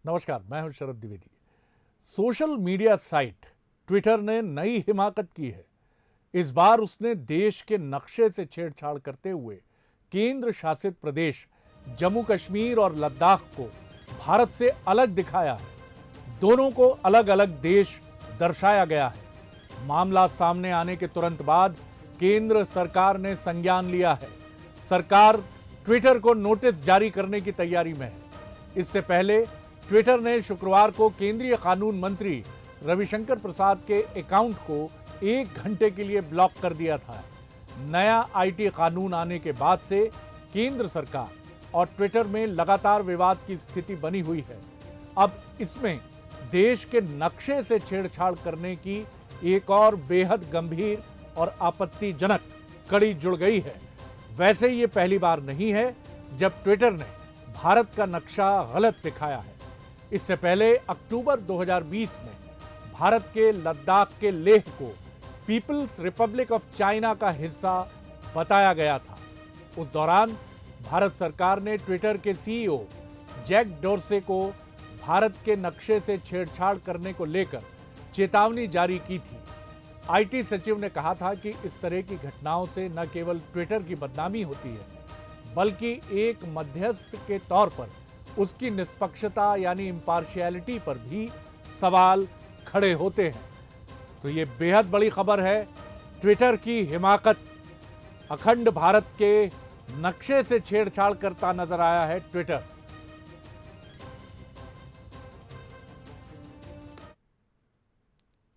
नमस्कार, मैं हूं Sharad Dwivedi. Social media site Twitter ने नई हिमाकत की है। इस बार उसने देश के नक्शे से छेड़छाड़ करते हुए केंद्र शासित प्रदेश जम्मू कश्मीर और लद्दाख को भारत से अलग दिखाया है। दोनों को अलग अलग देश दर्शाया गया है। मामला सामने आने के तुरंत बाद केंद्र सरकार ने संज्ञान लिया है। सरकार ट्विटर को नोटिस जारी करने की तैयारी में है। इससे पहले ट्विटर ने शुक्रवार को केंद्रीय कानून मंत्री रविशंकर प्रसाद के अकाउंट को 1 घंटे के लिए ब्लॉक कर दिया था। नया आईटी कानून आने के बाद से केंद्र सरकार और ट्विटर में लगातार विवाद की स्थिति बनी हुई है। अब इसमें देश के नक्शे से छेड़छाड़ करने की एक और बेहद गंभीर और आपत्तिजनक कड़ी जुड़ गई है। वैसे ये पहली बार नहीं है जब ट्विटर ने भारत का नक्शा गलत दिखाया है। इससे पहले अक्टूबर 2020 में भारत के लद्दाख के लेह को पीपल्स रिपब्लिक ऑफ चाइना का हिस्सा बताया गया था। उस दौरान भारत सरकार ने ट्विटर के सीईओ जैक डोर्से को भारत के नक्शे से छेड़छाड़ करने को लेकर चेतावनी जारी की थी। आईटी सचिव ने कहा था कि इस तरह की घटनाओं से न केवल ट्विटर की बदनामी होती है, बल्कि एक मध्यस्थ के तौर पर उसकी निष्पक्षता यानी इम्पार्शियलिटी पर भी सवाल खड़े होते हैं। तो ये बेहद बड़ी खबर है। ट्विटर की हिमाकत, अखंड भारत के नक्शे से छेड़छाड़ करता नजर आया है ट्विटर।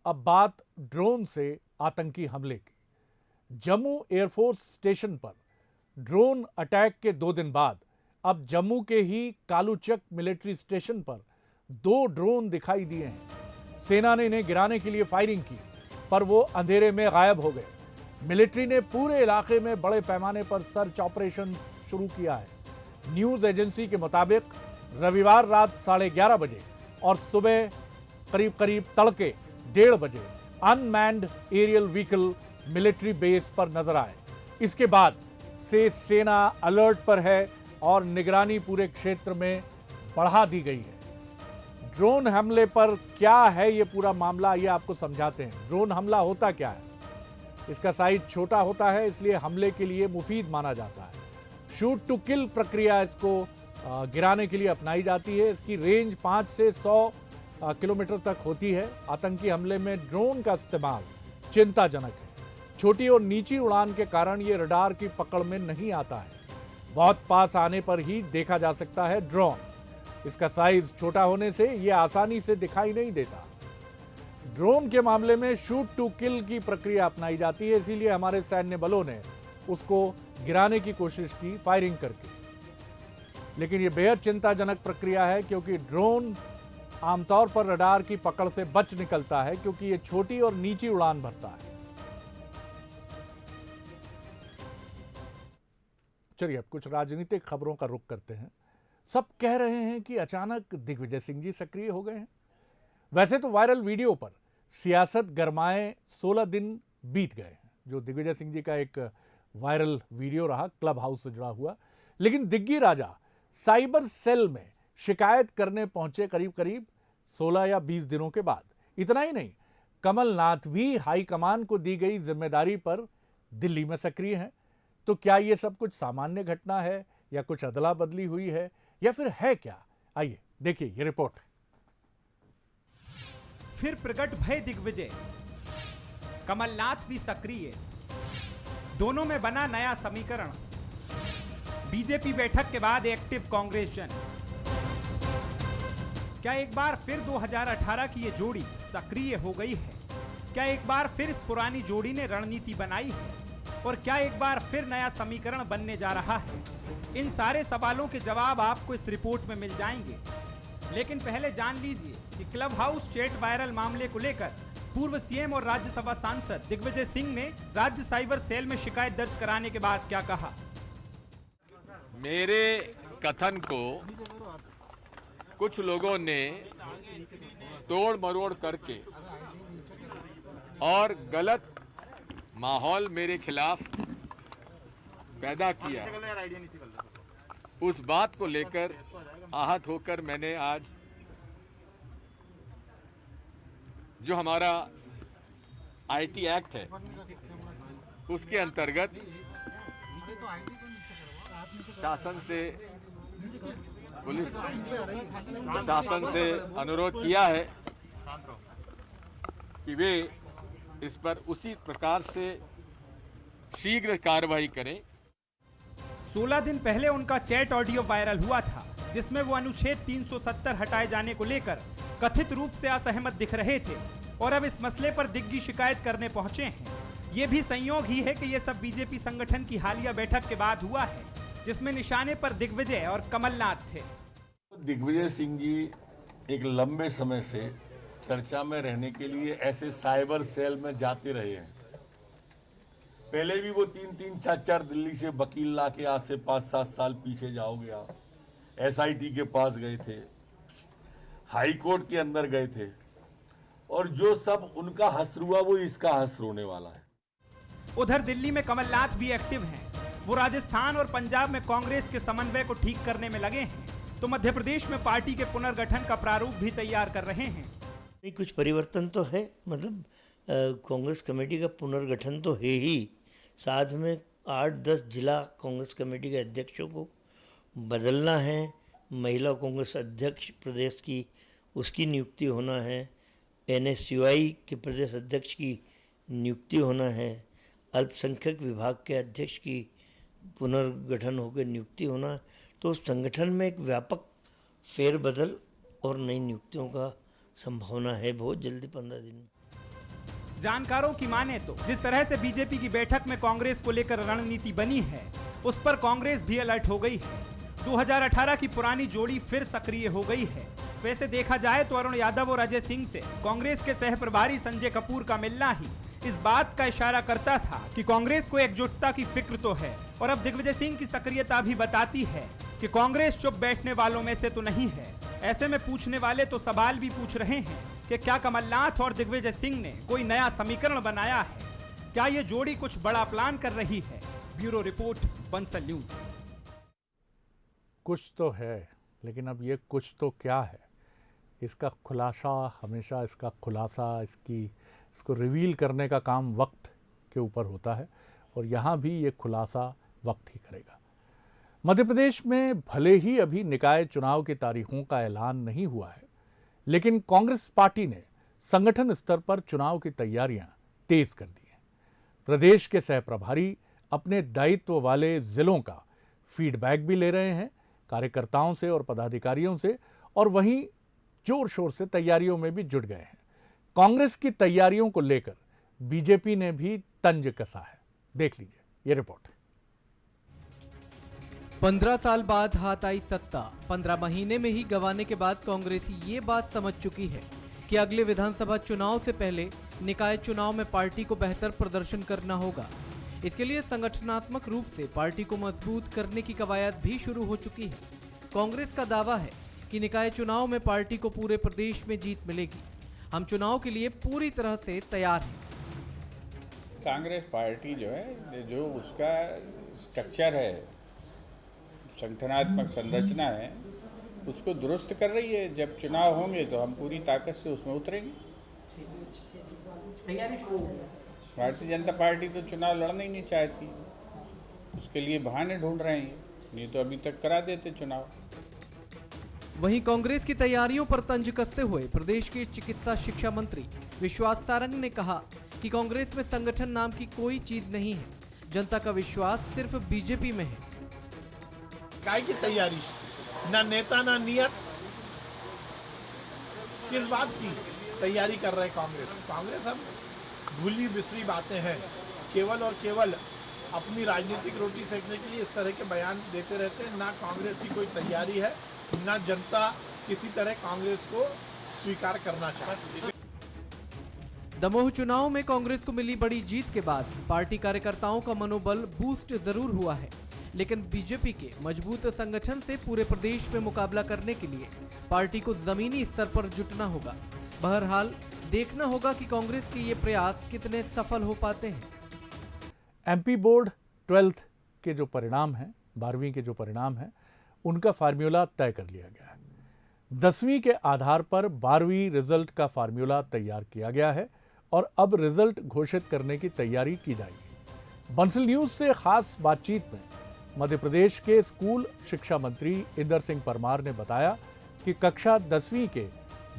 अब बात ड्रोन से आतंकी हमले की। जम्मू एयरफोर्स स्टेशन पर ड्रोन अटैक के 2 दिन बाद अब जम्मू के ही कालूचक मिलिट्री स्टेशन पर 2 ड्रोन दिखाई दिए हैं। सेना ने इन्हें गिराने के लिए फायरिंग की, पर वो अंधेरे में गायब हो गए। मिलिट्री ने पूरे इलाके में बड़े पैमाने पर सर्च ऑपरेशन शुरू किया है। न्यूज एजेंसी के मुताबिक रविवार रात 11:30 बजे और सुबह करीब तड़के 1:30 बजे unmanned aerial vehicle military base पर नजर आए। इसके बाद से सेना अलर्ट पर है और निगरानी पूरे क्षेत्र में बढ़ा दी गई है। ड्रोन हमले पर क्या है ये पूरा मामला, ये आपको समझाते हैं। ड्रोन हमला होता क्या है? इसका साइज छोटा होता है, इसलिए हमले के लिए मुफीद माना जाता है। शूट टू किल प्रक्रिया इसको गिराने के लिए अपनाई जाती है। इसकी रेंज 5 से 100 किलोमीटर तक होती है। आतंकी हमले में ड्रोन का इस्तेमाल चिंताजनक है। छोटी और नीची उड़ान के कारण ये रडार की पकड़ में नहीं आता है। बहुत पास आने पर ही देखा जा सकता है ड्रोन। इसका साइज छोटा होने से यह आसानी से दिखाई नहीं देता। ड्रोन के मामले में शूट टू किल की प्रक्रिया अपनाई जाती है, इसीलिए हमारे सैन्य बलों ने उसको गिराने की कोशिश की फायरिंग करके। लेकिन यह बेहद चिंताजनक प्रक्रिया है, क्योंकि ड्रोन आमतौर पर रडार की पकड़ से बच निकलता है, क्योंकि यह छोटी और नीची उड़ान भरता है। चलिए अब कुछ राजनीतिक खबरों का रुख करते हैं। सब कह रहे हैं कि अचानक दिग्विजय सिंह जी सक्रिय हो गए हैं। वैसे तो वायरल वीडियो पर सियासत गरमाए 16 दिन बीत गए हैं, जो दिग्विजय सिंह जी का एक वायरल वीडियो रहा क्लब हाउस से जुड़ा हुआ। लेकिन दिग्गी राजा साइबर सेल में शिकायत करने पहुंचे करीब 16 या 20 दिनों के बाद। इतना ही नहीं, कमलनाथ भी हाईकमान को दी गई जिम्मेदारी पर दिल्ली में सक्रिय हैं। तो क्या ये सब कुछ सामान्य घटना है, या कुछ अदला बदली हुई है, या फिर है क्या? आइए देखिए ये रिपोर्ट। फिर प्रकट भय दिग्विजय, कमलनाथ भी सक्रिय, दोनों में बना नया समीकरण। बीजेपी बैठक के बाद एक्टिव कांग्रेस जन। क्या एक बार फिर 2018 की ये जोड़ी सक्रिय हो गई है? क्या एक बार फिर इस पुरानी जोड़ी ने रणनीति बनाई है? और क्या एक बार फिर नया समीकरण बनने जा रहा है? इन सारे सवालों के जवाब आपको इस रिपोर्ट में मिल जाएंगे। लेकिन पहले जान लीजिए कि क्लब हाउस चैट वायरल मामले को लेकर पूर्व सीएम और राज्यसभा सांसद दिग्विजय सिंह ने राज्य साइबर सेल में शिकायत दर्ज कराने के बाद क्या कहा। मेरे कथन को कुछ लोगों ने तोड़ मरोड़ करके और गलत माहौल मेरे खिलाफ पैदा किया। उस बात को लेकर आहत होकर मैंने आज जो हमारा आईटी एक्ट है उसके अंतर्गत शासन से, पुलिस प्रशासन से अनुरोध किया है कि वे इस पर उसी प्रकार से शीघ्र कार्रवाई करें। 16 दिन पहले उनका चैट ऑडियो वायरल हुआ था जिसमें वो अनुच्छेद 370 हटाए जाने को लेकर कथित रूप से असहमत दिख रहे थे और अब इस मसले पर दिग्गज शिकायत करने पहुंचे हैं। ये भी संयोग ही है कि ये सब बीजेपी संगठन की हालिया बैठक के बाद हुआ है जिसमें निशाने पर दिग्विजय और कमलनाथ थे। दिग्विजय सिंह जी एक लंबे समय से चर्चा में रहने के लिए ऐसे साइबर सेल में जाते रहे हैं। पहले भी वो 3-3, 4-4 दिल्ली से वकील ला के, आज से 5-7 साल पीछे जाओगे आप, एसआईटी के पास गए थे, हाई कोर्ट के अंदर गए थे, और जो सब उनका हश्र हुआ वो इसका हश्र होने वाला है। उधर दिल्ली में कमलनाथ भी एक्टिव हैं। वो राजस्थान और पंजाब में कांग्रेस के समन्वय को ठीक करने में लगे हैं, तो मध्य प्रदेश में पार्टी के पुनर्गठन का प्रारूप भी तैयार कर रहे हैं। कुछ परिवर्तन तो है, मतलब कांग्रेस कमेटी का पुनर्गठन तो है ही, साथ में 8-10 जिला कांग्रेस कमेटी के अध्यक्षों को बदलना है, महिला कांग्रेस अध्यक्ष प्रदेश की उसकी नियुक्ति होना है, NSUI के प्रदेश अध्यक्ष की नियुक्ति होना है, अल्पसंख्यक विभाग के अध्यक्ष की पुनर्गठन होकर नियुक्ति होना है। तो संगठन में एक व्यापक फेरबदल और नई नियुक्तियों का संभावना है बहुत जल्दी, 15 दिन में। जानकारों की माने तो जिस तरह से बीजेपी की बैठक में कांग्रेस को लेकर रणनीति बनी है उस पर कांग्रेस भी अलर्ट हो गई है। 2018 की पुरानी जोड़ी फिर सक्रिय हो गई है। वैसे देखा जाए तो अरुण यादव और अजय सिंह से कांग्रेस के सह प्रभारी संजय कपूर का मिलना ही इस बात का इशारा करता था कि कांग्रेस को एकजुटता की फिक्र तो है, और अब दिग्विजय सिंह की सक्रियता भी बताती है कि कांग्रेस चुप बैठने वालों में से तो नहीं है। ऐसे में पूछने वाले तो सवाल भी पूछ रहे हैं कि क्या कमलनाथ और दिग्विजय सिंह ने कोई नया समीकरण बनाया है? क्या ये जोड़ी कुछ बड़ा प्लान कर रही है? Bureau report, Bansal news. कुछ तो है, लेकिन अब ये कुछ तो क्या है, इसका खुलासा हमेशा इसको रिवील करने का काम वक्त के ऊपर होता है, और यहाँ भी ये खुलासा वक्त ही करेगा। मध्य प्रदेश में भले ही अभी निकाय चुनाव की तारीखों का ऐलान नहीं हुआ है, लेकिन कांग्रेस पार्टी ने संगठन स्तर पर चुनाव की तैयारियां तेज कर दी हैं। प्रदेश के सह प्रभारी अपने दायित्व वाले जिलों का फीडबैक भी ले रहे हैं कार्यकर्ताओं से और पदाधिकारियों से, और वहीं जोर शोर से तैयारियों में भी जुट गए हैं। कांग्रेस की तैयारियों को लेकर बीजेपी ने भी तंज कसा है। देख लीजिए ये रिपोर्ट। 15 साल बाद हाथ आई सत्ता। 15 महीने में ही गंवाने के बाद कांग्रेसी ये बात समझ चुकी है कि अगले विधानसभा चुनाव से पहले निकाय चुनाव में पार्टी को बेहतर प्रदर्शन करना होगा। इसके लिए संगठनात्मक रूप से पार्टी को मजबूत करने की कवायद भी शुरू हो चुकी है। कांग्रेस का दावा है कि निकाय चुनाव में पार्टी को पूरे प्रदेश में जीत मिलेगी। हम चुनाव के लिए पूरी तरह से तैयार हैं। कांग्रेस पार्टी जो है, जो उसका स्ट्रक्चर है, संगठनात्मक संरचना है, उसको दुरुस्त कर रही है। जब चुनाव होंगे तो हम पूरी ताकत से उसमें उतरेंगे। भारतीय जनता पार्टी तो चुनाव लड़ना ही नहीं चाहती, उसके लिए बहाने ढूंढ रहे हैं, नहीं तो अभी तक करा देते चुनाव। वहीं कांग्रेस की तैयारियों पर तंज कसते हुए प्रदेश के चिकित्सा शिक्षा मंत्री विश्वास सारंग ने कहा कि कांग्रेस में संगठन नाम की कोई चीज नहीं है। जनता का विश्वास सिर्फ बीजेपी में है। काय की तैयारी, ना नेता ना नियत, किस बात की तैयारी कर रहे कांग्रेस अब भूली बिसरी बातें हैं। केवल और केवल अपनी राजनीतिक रोटी सेकने के लिए इस तरह के बयान देते रहते हैं। ना कांग्रेस की कोई तैयारी है, ना जनता किसी तरह कांग्रेस को स्वीकार करना चाहती है। दमोह चुनाव में कांग्रेस को मिली बड़ी जीत के बाद पार्टी कार्यकर्ताओं का मनोबल बूस्ट जरूर हुआ है, लेकिन बीजेपी के मजबूत संगठन से पूरे प्रदेश में मुकाबला करने के लिए पार्टी को जमीनी स्तर पर जुटना होगा। बहरहाल देखना होगा कि कांग्रेस के ये प्रयास कितने सफल हो पाते हैं। एमपी बोर्ड 12th के जो परिणाम हैं, 12वीं के जो परिणाम हैं, उनका फार्मूला तय कर लिया गया है। 10वीं के आधार पर 12वीं रिजल्ट का फार्मूला तैयार किया गया है और अब रिजल्ट घोषित करने की तैयारी की जाएगी। बंसल न्यूज से खास बातचीत में मध्य प्रदेश के स्कूल शिक्षा मंत्री इंदर सिंह परमार ने बताया कि कक्षा 10वीं के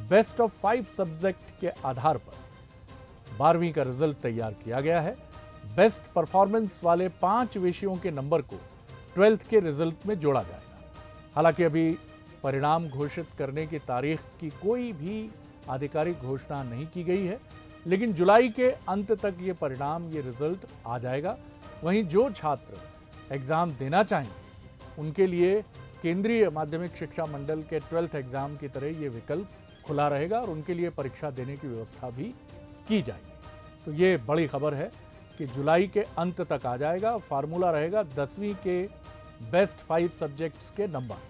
बेस्ट ऑफ 5 सब्जेक्ट के आधार पर 12वीं का रिजल्ट तैयार किया गया है। बेस्ट परफॉर्मेंस वाले 5 विषयों के नंबर को 12th के रिजल्ट में जोड़ा जाएगा। हालांकि अभी परिणाम घोषित करने की तारीख की कोई भी आधिकारिक घोषणा नहीं की गई है, लेकिन जुलाई के अंत तक ये परिणाम, ये रिजल्ट आ जाएगा। वहीं जो छात्र एग्जाम देना चाहेंगे उनके लिए केंद्रीय माध्यमिक शिक्षा मंडल के 12th एग्जाम की तरह ये विकल्प खुला रहेगा और उनके लिए परीक्षा देने की व्यवस्था भी की जाएगी। तो ये बड़ी खबर है कि जुलाई के अंत तक आ जाएगा। फार्मूला रहेगा 10वीं के बेस्ट 5 सब्जेक्ट्स के नंबर।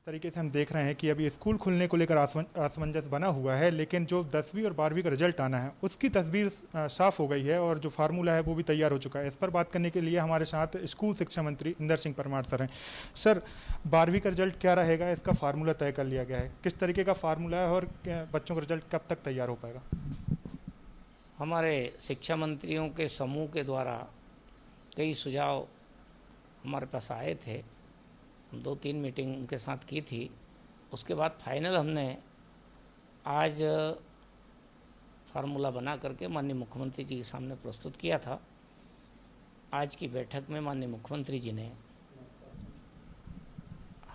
तरीके से हम देख रहे हैं कि अभी स्कूल खुलने को लेकर असमंजस बना हुआ है, लेकिन जो 10वीं और 12वीं का रिजल्ट आना है उसकी तस्वीर साफ हो गई है और जो फार्मूला है वो भी तैयार हो चुका है। इस पर बात करने के लिए हमारे साथ स्कूल शिक्षा मंत्री इंदर सिंह परमार सर हैं। सर, 12वीं का रिजल्ट क्या रहेगा, इसका फार्मूला तय कर लिया गया है, किस तरीके का फार्मूला है और बच्चों का रिजल्ट कब तक तैयार हो पाएगा? हमारे शिक्षा मंत्रियों के समूह के द्वारा कई सुझाव हमारे पास आए थे। 2-3 मीटिंग उनके साथ की थी। उसके बाद फाइनल हमने आज फार्मूला बना करके माननीय मुख्यमंत्री जी के सामने प्रस्तुत किया था। आज की बैठक में माननीय मुख्यमंत्री जी ने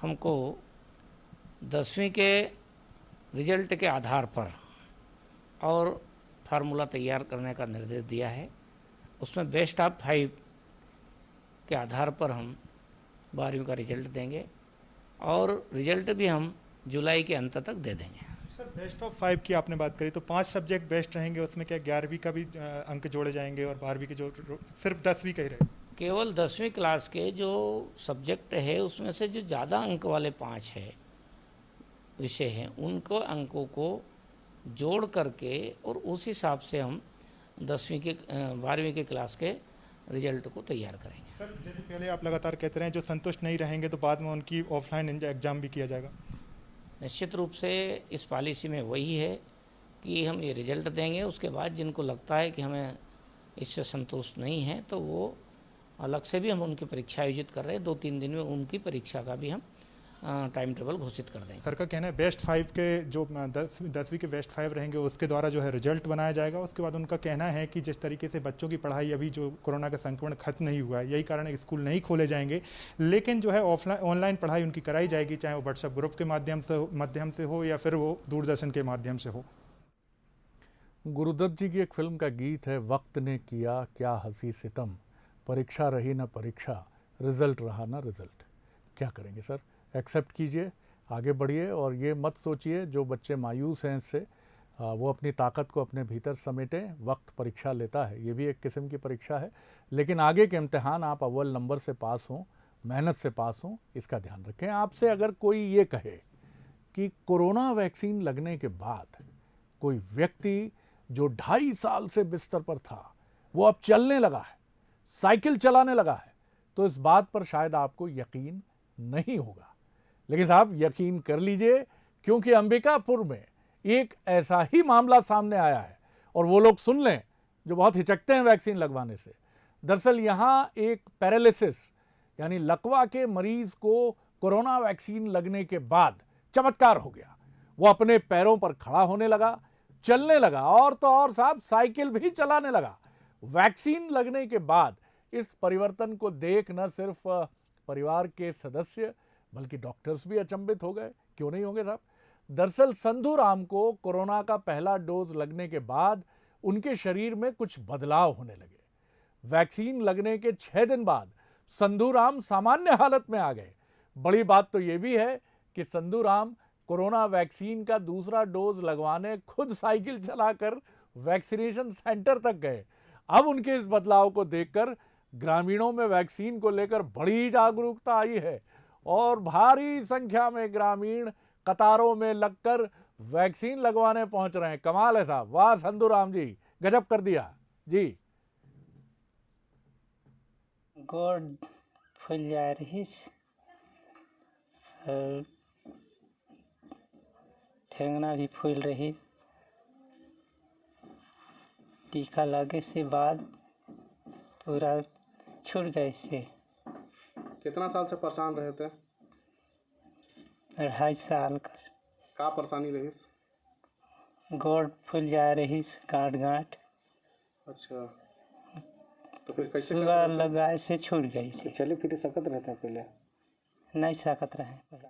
हमको 10वीं के रिजल्ट के आधार पर और फार्मूला तैयार करने का निर्देश दिया है। उसमें बेस्ट ऑफ 5 के आधार पर हम 12वीं का रिजल्ट देंगे और रिजल्ट भी हम जुलाई के अंत तक दे देंगे। सर, बेस्ट ऑफ 5 की आपने बात करी तो 5 सब्जेक्ट बेस्ट रहेंगे, उसमें क्या 11वीं का भी अंक जोड़े जाएंगे और 12वीं के जो सिर्फ 10वीं का ही रहेगा? केवल 10वीं क्लास के जो सब्जेक्ट है उसमें से जो ज़्यादा अंक वाले 5 है विषय हैं उनको अंकों को जोड़ करके और उस हिसाब से हम 12वीं के क्लास के रिजल्ट को तैयार करेंगे। सर, जैसे पहले आप लगातार कहते रहे जो संतुष्ट नहीं रहेंगे तो बाद में उनकी ऑफलाइन एग्जाम भी किया जाएगा। निश्चित रूप से इस पॉलिसी में वही है कि हम ये रिजल्ट देंगे, उसके बाद जिनको लगता है कि हमें इससे संतुष्ट नहीं है तो वो अलग से भी हम उनकी परीक्षा आयोजित कर रहे हैं। 2-3 दिन में उनकी परीक्षा का भी हम टाइम टेबल घोषित कर देंगे। सर का कहना है बेस्ट 5 के जो 10वीं के बेस्ट 5 रहेंगे उसके द्वारा जो है रिजल्ट बनाया जाएगा। उसके बाद उनका कहना है कि जिस तरीके से बच्चों की पढ़ाई अभी जो कोरोना का संक्रमण खत्म नहीं हुआ है, यही कारण है स्कूल नहीं खोले जाएंगे, लेकिन जो है ऑनलाइन पढ़ाई उनकी कराई जाएगी, चाहे वो व्हाट्सएप ग्रुप के माध्यम से हो या फिर वो दूरदर्शन के माध्यम से हो। गुरुदत्त जी की एक फिल्म का गीत है, वक्त ने किया क्या हंसी सितम, परीक्षा रही ना परीक्षा, रिजल्ट रहा ना रिजल्ट। क्या करेंगे सर, एक्सेप्ट कीजिए, आगे बढ़िए और ये मत सोचिए जो बच्चे मायूस हैं इससे, वो अपनी ताकत को अपने भीतर समेटें। वक्त परीक्षा लेता है, ये भी एक किस्म की परीक्षा है, लेकिन आगे के इम्तिहान आप अव्वल नंबर से पास हों, मेहनत से पास हों, इसका ध्यान रखें। आपसे अगर कोई ये कहे कि कोरोना वैक्सीन लगने के बाद कोई व्यक्ति जो 2.5 साल से बिस्तर पर था वो अब चलने लगा है, साइकिल चलाने लगा है, तो इस बात पर शायद आपको यकीन नहीं होगा। लेकिन साहब यकीन कर लीजिए, क्योंकि अंबिकापुर में एक ऐसा ही मामला सामने आया है और वो लोग सुन लें जो बहुत हिचकते हैं वैक्सीन लगवाने से। दरअसल यहाँ एक पैरालिसिस यानी लकवा के मरीज को कोरोना वैक्सीन लगने के बाद चमत्कार हो गया। वो अपने पैरों पर खड़ा होने लगा, चलने लगा और तो और साहब साइकिल भी चलाने लगा। वैक्सीन लगने के बाद इस परिवर्तन को देख न सिर्फ परिवार के सदस्य बल्कि डॉक्टर्स भी अचंभित हो गए। क्यों नहीं होंगे साहब? दरअसल संधू राम को कोरोना का पहला डोज लगने के बाद उनके शरीर में कुछ बदलाव होने लगे। वैक्सीन लगने के 6 दिन बाद संधू राम सामान्य हालत में आ गए। बड़ी बात तो यह भी है कि संधू राम कोरोना वैक्सीन का दूसरा डोज लगवाने खुद साइकिल चलाकर वैक्सीनेशन सेंटर तक गए। अब उनके इस बदलाव को देखकर ग्रामीणों में वैक्सीन को लेकर बड़ी जागरूकता आई है और भारी संख्या में ग्रामीण कतारों में लगकर वैक्सीन लगवाने पहुंच रहे हैं। कमाल है साहब, वाह संधू राम जी, गजब कर दिया जी। God फूल जा रही और ठेंगना भी फूल रही। टीका लगे से बाद पूरा छूट गए से। कितना साल से परेशान रहे थे? 2.5 साल का परेशानी रही? गोड़ फूल जा रही, गांठ। अच्छा, तो फिर कैसे सुबह लगाए से छूट गई से। चले फिर सकत रहते हैं पहले? नहीं सकत रहे पहले।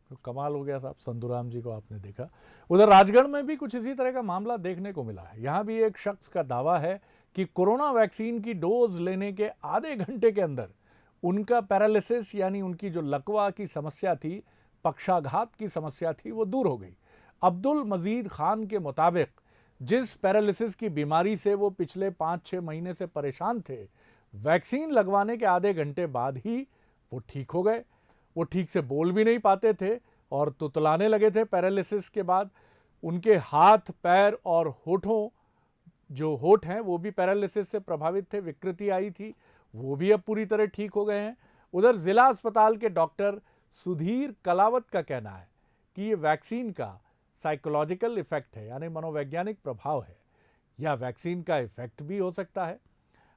तो कमाल हो गया साहब, संतूराम जी को आपने देखा। उधर राजगढ़ में भी कुछ इसी तरह का मामला देखने को मिला है। यहाँ भी एक शख्स का दावा है कि कोरोना वैक्सीन की डोज लेने के आधे घंटे के अंदर उनका पैरालिसिस यानी उनकी जो लकवा की समस्या थी, पक्षाघात की समस्या थी, वो दूर हो गई। अब्दुल मजीद खान के मुताबिक जिस पैरालिसिस की बीमारी से वो पिछले 5-6 महीने से परेशान थे, वैक्सीन लगवाने के आधे घंटे बाद ही वो ठीक हो गए। वो ठीक से बोल भी नहीं पाते थे और तुतलाने लगे थे। पैरालिसिस के बाद उनके हाथ, पैर और होठों, जो होठ हैं वो भी पैरालिसिस से प्रभावित थे, विकृति आई थी, वो भी अब पूरी तरह ठीक हो गए हैं। उधर जिला अस्पताल के डॉक्टर सुधीर कलावत का कहना है कि ये वैक्सीन का साइकोलॉजिकल इफेक्ट है, यानी मनोवैज्ञानिक प्रभाव है, या वैक्सीन का इफेक्ट भी हो सकता है।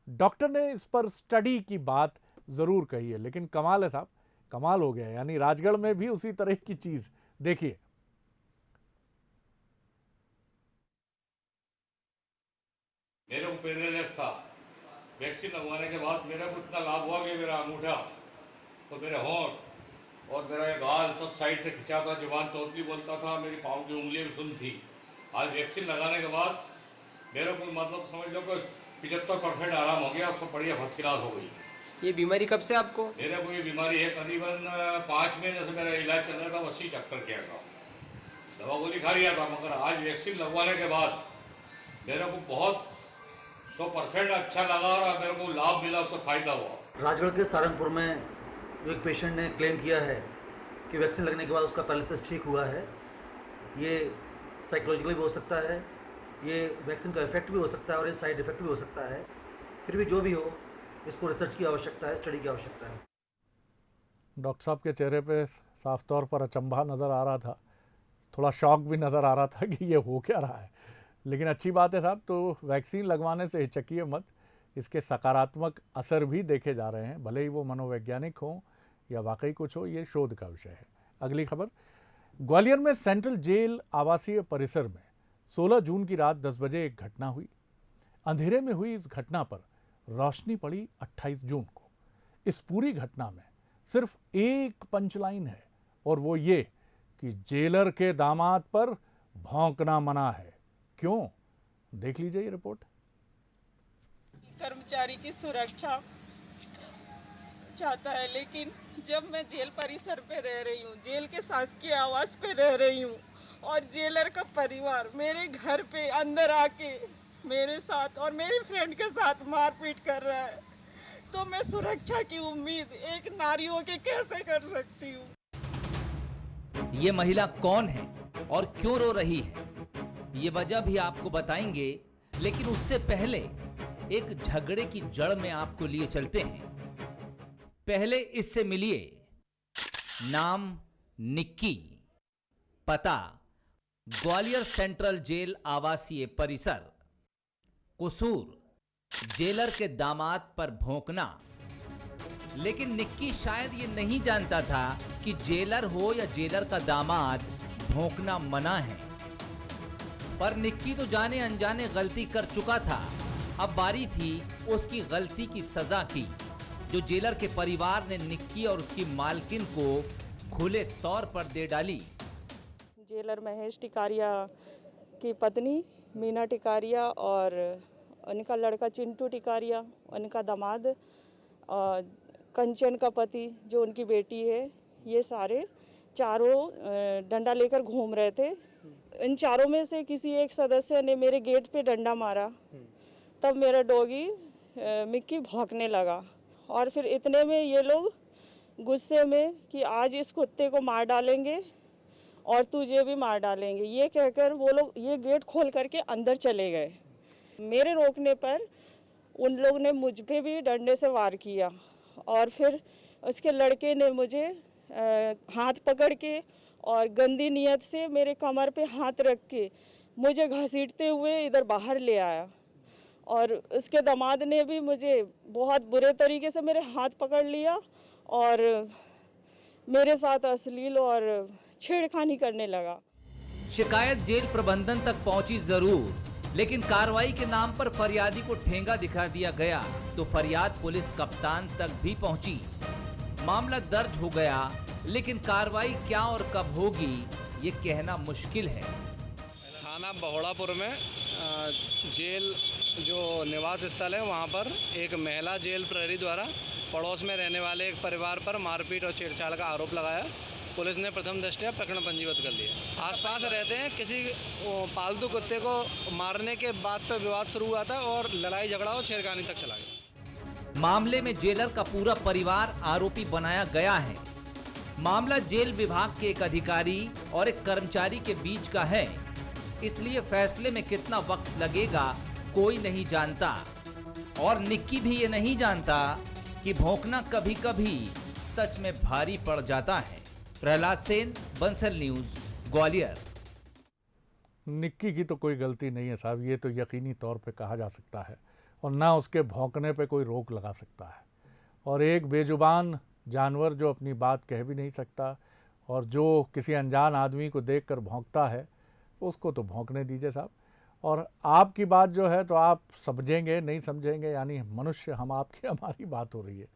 डॉक्टर ने इस पर स्टडी की बात ज़रूर कही है, लेकिन कमाल है साहब, कमाल हो गया। यानी राजगढ़ में भी उसी तरह की चीज़ देखिए। मेरे को पैरालिसिस था, वैक्सीन लगवाने के बाद मेरा को इतना लाभ हुआ कि मेरा अंगूठा और मेरे होंठ और मेरा गाल सब साइड से खिंचा था, जुबान तोड़ती बोलता था, मेरी पाँव की उंगलियां भी सुन थी। आज वैक्सीन लगाने के बाद मेरे को मतलब समझ लो कि 75% आराम हो गया, उसको बढ़िया फर्स्ट क्लास हो गई। ये बीमारी कब से आपको? मेरे को ये बीमारी है करीबन 5 महीने से मेरा इलाज चल रहा था, 80 डॉक्टर किया था, दवा गोली खा लिया था, मगर आज वैक्सीन लगवाने के बाद मेरे को बहुत 100% अच्छा लगा और मेरे को लाभ मिला, उससे फ़ायदा हुआ। राजगढ़ के सारंगपुर में एक पेशेंट ने क्लेम किया है कि वैक्सीन लगने के बाद उसका पैरालिसिस ठीक हुआ है। ये साइकोलॉजिकली भी हो सकता है, ये वैक्सीन का इफेक्ट भी हो सकता है और ये साइड इफेक्ट भी हो सकता है। फिर भी जो भी हो, इसको रिसर्च की आवश्यकता है, स्टडी की आवश्यकता है। डॉक्टर साहब के चेहरे पे साफ तौर पर अचंभा नज़र आ रहा था, थोड़ा शॉक भी नज़र आ रहा था कि ये हो क्या रहा है। लेकिन अच्छी बात है साहब, तो वैक्सीन लगवाने से हिचकिए मत, इसके सकारात्मक असर भी देखे जा रहे हैं, भले ही वो मनोवैज्ञानिक हों या वाकई कुछ हो, ये शोध का विषय है। अगली खबर, ग्वालियर में सेंट्रल जेल आवासीय परिसर में 16 जून की रात 10 बजे एक घटना हुई। अंधेरे में हुई इस घटना पर रोशनी पड़ी 28 जून को। इस पूरी घटना में सिर्फ एक पंचलाइन है और वो ये कि जेलर के दामाद पर भौंकना मना है। क्यों? देख लीजिए ये रिपोर्ट। कर्मचारी की सुरक्षा चाहता है, लेकिन जब मैं जेल परिसर पे रह रही हूँ, जेल के शासकीय आवास पे रह रही हूँ और जेलर का परिवार मेरे घर पे अंदर आके मेरे साथ और मेरी फ्रेंड के साथ मारपीट कर रहा है, तो मैं सुरक्षा की उम्मीद एक नारी होके कैसे कर सकती हूँ? ये महिला कौन है और क्यों रो रही है, ये वजह भी आपको बताएंगे, लेकिन उससे पहले एक झगड़े की जड़ में आपको लिए चलते हैं। पहले इससे मिलिए। नाम निक्की, पता ग्वालियर सेंट्रल जेल आवासीय परिसर, कसूर जेलर के दामाद पर भौंकना। लेकिन निक्की शायद ये नहीं जानता था कि जेलर हो या जेलर का दामाद, भौंकना मना है। पर निक्की तो जाने अनजाने गलती कर चुका था। अब बारी थी उसकी गलती की सजा की, जो जेलर के परिवार ने निक्की और उसकी मालकिन को खुले तौर पर दे डाली। जेलर महेश टिकारिया की पत्नी मीना टिकारिया और उनका लड़का चिंटू टिकारिया, उनका दामाद कंचन का पति जो उनकी बेटी है, ये सारे चारों डंडा लेकर घूम रहे थे। इन चारों में से किसी एक सदस्य ने मेरे गेट पे डंडा मारा, तब मेरा डॉगी मिक्की भौंकने लगा और फिर इतने में ये लोग गुस्से में कि आज इस कुत्ते को मार डालेंगे और तुझे भी मार डालेंगे, ये कहकर वो लोग ये गेट खोल करके अंदर चले गए। मेरे रोकने पर उन लोग ने मुझ पे भी डंडे से वार किया और फिर उसके लड़के ने मुझे हाथ पकड़ के और गंदी नीयत से मेरे कमर पे हाथ रख के मुझे घसीटते हुए इधर बाहर ले आया। और उसके दामाद ने भी मुझे बहुत बुरे तरीके से मेरे हाथ पकड़ लिया और मेरे साथ अश्लील और छेड़खानी करने लगा। शिकायत जेल प्रबंधन तक पहुंची जरूर, लेकिन कार्रवाई के नाम पर फरियादी को ठेंगा दिखा दिया गया तो फरियाद पुलिस कप्तान तक भी पहुंची। मामला दर्ज हो गया, लेकिन कार्रवाई क्या और कब होगी ये कहना मुश्किल है। थाना बहोड़ापुर में जेल जो निवास स्थल है वहाँ पर एक महिला जेल प्रहरी द्वारा पड़ोस में रहने वाले एक परिवार पर मारपीट और छेड़छाड़ का आरोप लगाया। पुलिस ने प्रथम दृष्टया प्रकरण पंजीबद्ध कर लिया। आसपास रहते हैं, किसी पालतू कुत्ते को मारने के बात पर विवाद शुरू हुआ था और लड़ाई झगड़ा और छेड़खानी तक चला गया। मामले में जेलर का पूरा परिवार आरोपी बनाया गया है। मामला जेल विभाग के एक अधिकारी और एक कर्मचारी के बीच का है, इसलिए फैसले में कितना वक्त लगेगा कोई नहीं जानता। और निक्की भी ये नहीं जानता कि भौंकना कभी कभी सच में भारी पड़ जाता है। प्रहलाद सेन, बंसल न्यूज, ग्वालियर। निक्की की तो कोई गलती नहीं है साहब, ये तो यकीनी तौर पे कहा जा सकता है, और ना उसके भौंकने पे कोई रोक लगा सकता है। और एक बेजुबान जानवर जो अपनी बात कह भी नहीं सकता और जो किसी अनजान आदमी को देखकर भौंकता है, उसको तो भौंकने दीजिए साहब। और आपकी बात जो है तो आप समझेंगे नहीं समझेंगे, यानी मनुष्य हम आपकी हमारी बात हो रही है,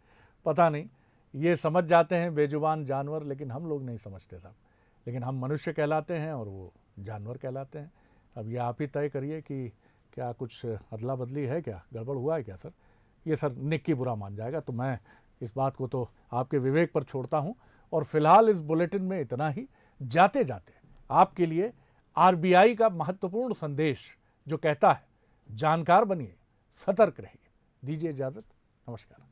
पता नहीं, ये समझ जाते हैं बेजुबान जानवर, लेकिन हम लोग नहीं समझते साहब। लेकिन हम मनुष्य कहलाते हैं और वो जानवर कहलाते हैं। अब ये आप ही तय करिए कि क्या कुछ अदला बदली है, क्या गड़बड़ हुआ है क्या सर? ये सर निक्की बुरा मान जाएगा, तो मैं इस बात को तो आपके विवेक पर छोड़ता हूँ। और फिलहाल इस बुलेटिन में इतना ही। जाते जाते आपके लिए आरबीआई का महत्वपूर्ण संदेश जो कहता है, जानकार बनिए, सतर्क रहिए। दीजिए इजाज़त, नमस्कार।